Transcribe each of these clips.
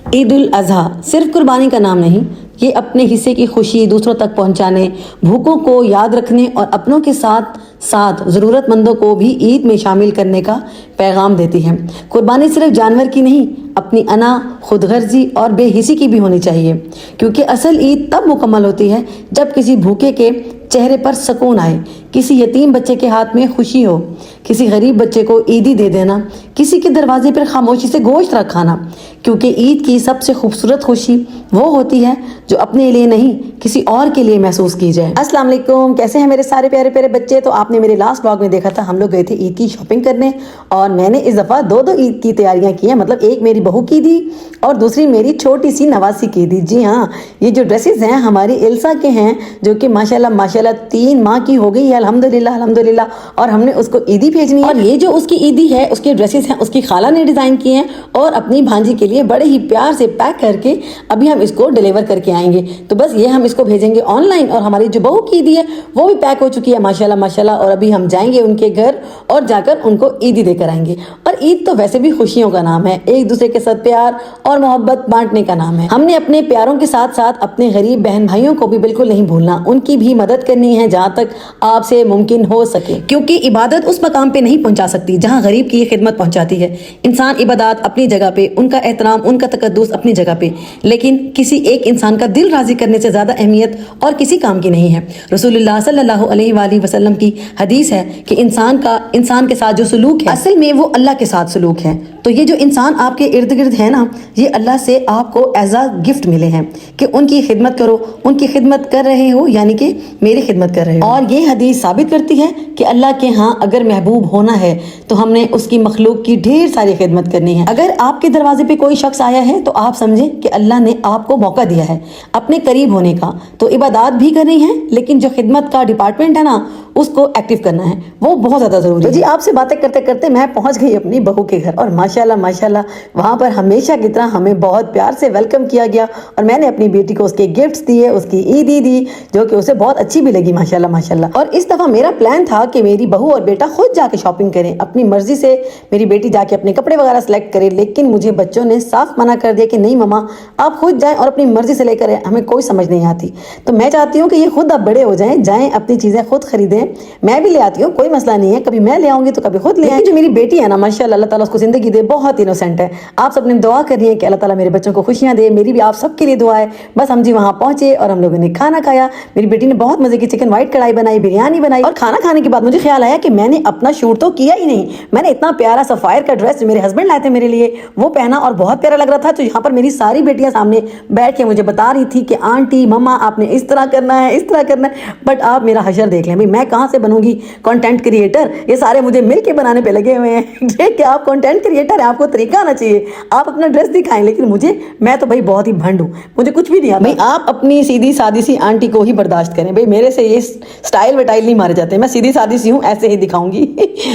عید الاضحیٰ صرف قربانی کا نام نہیں، یہ اپنے حصے کی خوشی دوسروں تک پہنچانے، بھوکوں کو یاد رکھنے اور اپنوں کے ساتھ ساتھ ضرورت مندوں کو بھی عید میں شامل کرنے کا پیغام دیتی ہے۔ قربانی صرف جانور کی نہیں، اپنی انا، خود غرضی اور بے حسی کی بھی ہونی چاہیے، کیونکہ اصل عید تب مکمل ہوتی ہے جب کسی بھوکے کے چہرے پر سکون آئے، کسی یتیم بچے کے ہاتھ میں خوشی ہو، کسی غریب بچے کو عیدی دے دینا، کسی کے دروازے پر خاموشی سے گوشت رکھانا، کیونکہ عید کی سب سے خوبصورت خوشی وہ ہوتی ہے جو اپنے لیے نہیں کسی اور کے لیے محسوس کی جائے۔ السلام علیکم، کیسے ہیں میرے سارے پیارے پیارے بچے؟ تو آپ نے میرے لاسٹ بلاگ میں دیکھا تھا، ہم لوگ گئے تھے عید کی شاپنگ کرنے، اور میں نے اس دفعہ دو عید کی تیاریاں کی ہیں، مطلب ایک میری بہو کی دی اور دوسری میری چھوٹی سی نواسی کی دی۔ جی ہاں، یہ جو ڈریسز ہیں ہماری ایلسا کے ہیں، جو کہ ماشاءاللہ 3 ماہ کی ہو گئی ہے الحمدللہ، اور ہم نے اس کو عیدی بھیجنی ہے۔ اور یہ جو اس کی عیدی ہے، اس کے ڈریسز ہیں اس کی خالہ نے ڈیزائن کی ہیں، اور اپنی بھانجی کے لیے بڑے ہی پیار سے پیک کر کے ابھی ہم اس کو ڈیلیور کر کے آئیں گے۔ تو بس یہ ہم اس کو بھیجیں گے آن لائن، اور ہماری جو بہو کی عیدی ہے وہ بھی پیک ہو چکی ہے ماشاءاللہ، اور ابھی ہم جائیں گے ان کے گھر اور جا کر ان کو عیدی دے کر آئیں گے۔ اور عید تو ویسے بھی خوشیوں کا نام ہے، ایک دوسرے کے ساتھ پیار اور محبت بانٹنے کا نام ہے۔ ہم نے اپنے پیاروں کے ساتھ ساتھ اپنے غریب بہن بھائیوں کو بھی بالکل نہیں بھولنا، ان کی بھی مدد کرنی ہے جہاں تک آپ سے ممکن ہو سکے، کیونکہ عبادت اس مقام پہ نہیں پہنچا سکتی جہاں غریب کی خدمت پہنچاتی ہے۔ انسان عبادات اپنی جگہ پہ، ان کا احترام، ان کا تقدس اپنی جگہ پہ، لیکن کسی ایک انسان کا دل راضی کرنے سے زیادہ اہمیت اور کسی کام کی نہیں ہے۔ رسول اللہ صلی اللہ علیہ وآلہ وسلم کی حدیث ہے کہ انسان کے ساتھ جو سلوک ہے اصل میں وہ اللہ کے ساتھ سلوک ہے۔ تو یہ جو انسان آپ کے ارد گرد ہے نا، یہ اللہ سے آپ کو ایز اے گفٹ ملے ہیں کہ ان کی خدمت کرو، ان کی خدمت کر رہے ہو یعنی کہ میری خدمت کر رہے ہو۔ اور یہ حدیث ثابت کرتی ہے کہ اللہ کے ہاں اگر محبوب ہونا ہے تو ہم نے اس کی مخلوق کی ڈھیر ساری خدمت کرنی ہے۔ اگر آپ کے دروازے پہ کوئی شخص آیا ہے تو آپ سمجھیں کہ اللہ نے آپ کو موقع دیا ہے اپنے قریب ہونے کا، تو عبادات بھی کرنی ہے، لیکن جو خدمت کا ڈپارٹمنٹ ہے نا اس کو ایکٹیو کرنا ہے، وہ بہت زیادہ ضروری ہے۔ جی آپ سے باتیں کرتے کرتے میں پہنچ گئی اپنی بہو کے گھر، اور ماشاءاللہ وہاں پر ہمیشہ کی طرح ہمیں بہت پیار سے ویلکم کیا گیا، اور میں نے اپنی بیٹی کو اس کے گفٹس دیے، اس کی عیدی دی جو کہ اسے بہت اچھی بھی لگی ماشاءاللہ۔ اور اس دفعہ میرا پلان تھا کہ میری بہو اور بیٹا خود جا کے شاپنگ کریں، اپنی مرضی سے میری بیٹی جا کے اپنے کپڑے وغیرہ سلیکٹ کرے، لیکن مجھے بچوں نے صاف منع کر دیا کہ نہیں مما، آپ خود جائیں اور اپنی مرضی سے لے کر ہمیں کوئی سمجھ نہیں آتی۔ تو میں چاہتی ہوں کہ یہ خود اب بڑے ہو جائیں اپنی چیزیں خود خریدیں، میں بھی لے آتی ہوں، کوئی مسئلہ نہیں ہے، کبھی میں لے آؤں گی تو کبھی خود لے آئیں۔ جو میری بیٹی ہے نا ماشاءاللہ، اللہ تعالیٰ اس کو زندگی دے، بہت انوسینٹ ہے۔ آپ سب نے دعا کرنی ہے کہ اللہ تعالیٰ میرے بچوں کو خوشیاں دے، میری بھی آپ سب کے لیے دعا ہے۔ بس ہم جی وہاں پہنچے اور ہم لوگوں نے کھانا کھایا، میری بیٹی نے بہت مزے کی چکن وائٹ کڑھائی بنائی، بریانی بنائی، اور کھانا کھانے کے بعد مجھے خیال آیا کہ میں نے اپنا شوٹ تو کیا ہی نہیں، میں نے اتنا پیارا سفائر کا ڈریس جو میرے ہسبینڈ لائے تھے میرے لیے وہ پہنا اور بہت پیارا لگ رہا تھا۔ تو یہاں پر میری ساری بیٹیاں سامنے بیٹھ کے مجھے بتا رہی تھی کہ آنٹی مما آپ نے اس طرح کرنا ہے، اس طرح کرنا ہے، بٹ آپ میرا حشر دیکھ لیں، میں کہاں سے بنوں گی کنٹینٹ کریٹر؟ یہ سارے مجھے مل کے بنانے پہ لگے ہوئے ہیں کہ آپ کنٹینٹ کریٹر ہیں، آپ کو طریقہ آنا چاہیے، آپ اپنا ڈریس دکھائیں، لیکن میں تو بھائی بہت ہی بھنڈ ہوں، مجھے کچھ بھی نہیں آتا۔ بھائی آپ اپنی سیدھی سادی سی آنٹی کو ہی برداشت کریں، بھائی میرے سے یہ سٹائل وٹائل نہیں مارے جاتے، میں سیدھی سادی سی ہوں، ایسے ہی دکھاؤں گی۔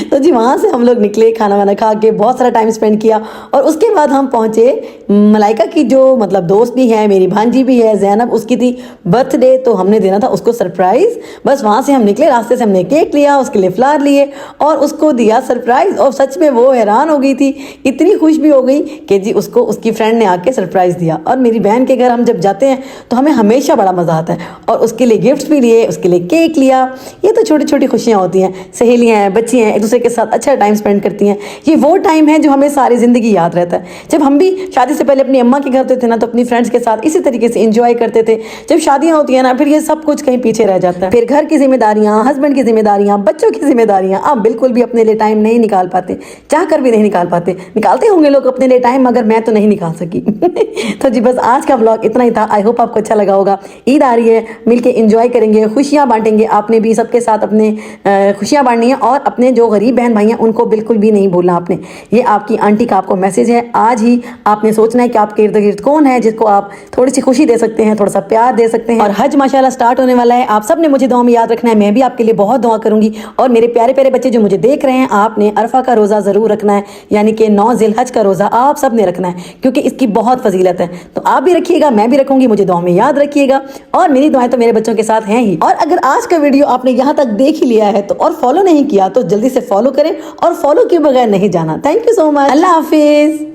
تو جی وہاں سے ہم لوگ نکلے، کھانا وانا کھا کے بہت سارا ٹائم سپینڈ کیا، اور اس کے بعد ہم پہنچے ملائکہ کی جو مطلب دوست بھی ہے، میری بھانجی بھی ہے زینب، اس کی تھی برتھ ڈے، تو ہم نے دینا تھا اس کو سرپرائز۔ بس وہاں سے ہم نکلے، راستے سے ہم نے کیک لیا، اس کے لیے فلاور لیے اور اس کو دیا سرپرائز، اور سچ میں وہ حیران ہو گئی تھی، اتنی خوش بھی ہو گئی کہ جی اس کو اس کی فرینڈ نے آ کے سرپرائز دیا۔ اور میری بہن کے گھر ہم جب جاتے ہیں تو ہمیں ہمیشہ بڑا مزہ آتا ہے، اور اس کے لیے گفٹس بھی لیے، اس کے لیے کیک لیا۔ یہ تو چھوٹی چھوٹی خوشیاں ہوتی ہیں، سہیلیاں ہیں، بچی ہیں، ایک دوسرے کے ساتھ اچھا ٹائم سپینڈ کرتی ہیں، یہ وہ ٹائم ہے جو ہمیں ساری زندگی یاد رہتا ہے۔ جب ہم بھی شادی سے پہلے اپنی اماں کے گھر ہوتے تھے نا تو اپنی فرینڈس کے ساتھ اسی طریقے سے انجوائے کرتے تھے، جب شادیاں ہوتی ہیں نا پھر یہ سب کچھ کہیں پیچھے رہ جاتا ہے، پھر گھر کی ذمہ داریاں، ہسبینڈ کی ذمہ داریاں، بچوں کی ذمہ داریاں، آپ بالکل بھی اپنے لیے ٹائم نہیں نکال پاتے، چاہ کر بھی نہیں نکال پاتے۔ نکالتے ہوں گے لوگ اپنے لیے ٹائم، مگر میں تو نہیں نکال سکی۔ تو جی بس آج کا ولاگ اتنا ہی تھا، آئی ہوپ آپ کو اچھا لگا ہوگا۔ عید آ رہی ہے، مل کے انجوائے کریں گے، خوشیاں بانٹیں گے، آپ نے بھی سب کے ساتھ اپنے خوشیاں بانٹنی ہیں، اور اپنے جو غریب بہن بھائی ہیں ان کو بالکل بھی نہیں بھولنا آپ نے۔ یہ آپ کی آنٹی کا آپ کو میسج ہے، آج ہی آپ نے سوچنا ہے کہ آپ کے ارد گرد کون ہے جس کو آپ تھوڑی سی خوشی دے سکتے ہیں، تھوڑا سا پیار دے سکتے ہیں۔ اور حج ماشاءاللہ سٹارٹ ہونے والا ہے، آپ سب نے مجھے دعا میں یاد رکھنا ہے، میں بھی آپ کے لیے بہت دعا کروں گی۔ اور میرے پیارے پیارے بچے جو مجھے دیکھ رہے ہیں، آپ نے عرفہ کا روزہ ضرور رکھنا ہے، یعنی کہ 9 ذی الحج کا روزہ آپ سب نے رکھنا ہے، کیونکہ اس کی بہت فضیلت ہے۔ تو آپ بھی رکھیے گا، میں بھی رکھوں گی، مجھے دعا میں یاد رکھیے گا، اور میری دعائیں تو میرے بچوں کے ساتھ ہیں ہی۔ اور اگر آج کا ویڈیو آپ نے یہاں تک دیکھ ہی لیا ہے تو اور فالو نہیں کیا تو جلدی سے فالو کریں، اور فالو کے بغیر نہیں جانا۔ تھینک یو سو مچ، اللہ حافظ۔